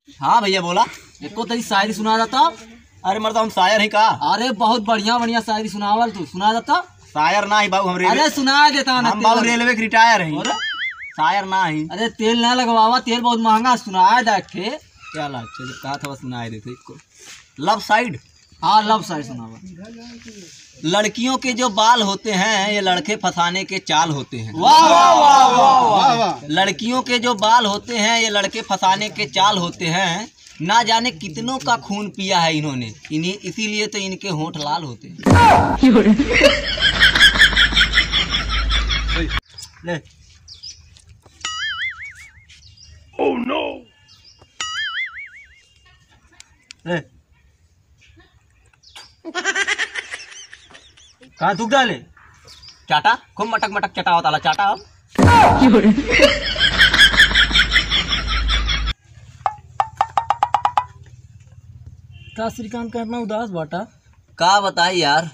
हाँ भैया बोला। एको तेरी शायरी सुना जाता। अरे मर्द हम शायर ही का। अरे बहुत बढ़िया बढ़िया शायरी सुनावल तू, सुना जाता। शायर ना ही बाबू हम अरे सुना देता ना। हम बाबू रेलवे के रिटायर हैं। शायर ना ही। अरे तेल ना लगवावा, तेल बहुत महंगा। सुनाया देख के क्या लाभ चलो कहा था सुनाए देते इसको। Love side. हाँ लव साइड सुनावा। लड़कियों के जो बाल होते हैं ये लड़के फंसाने के चाल होते हैं। वाह वाह वाह वाह वाह। लड़कियों के जो बाल होते हैं ये लड़के फंसाने के चाल होते हैं। ना जाने कितनों का खून पिया है इन्होंने, इन्हीं इसीलिए तो इनके होंठ लाल होते हैं। ले। Oh no! ले। कहाँ दुख डाले? चाटा खूब मटक मटक चटा होता चाटा अब। का श्रीकांत करना उदास बाटा। का बताई यार,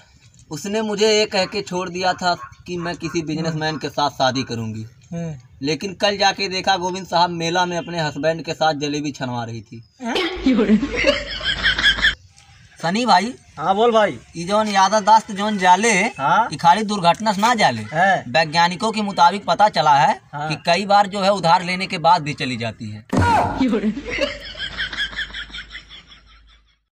उसने मुझे ये कह के छोड़ दिया था कि मैं किसी बिजनेसमैन के साथ शादी करूंगी, लेकिन कल जाके देखा गोविंद साहब मेला में अपने हस्बैंड के साथ जलेबी छनवा रही थी। सनी भाई। हाँ बोल भाई। ये जौन याददाश्त जौन जाले, हाँ? ये खाली दुर्घटना से ना जाले। वैज्ञानिकों के मुताबिक पता चला है कि कई बार जो है उधार लेने के बाद भी चली जाती है।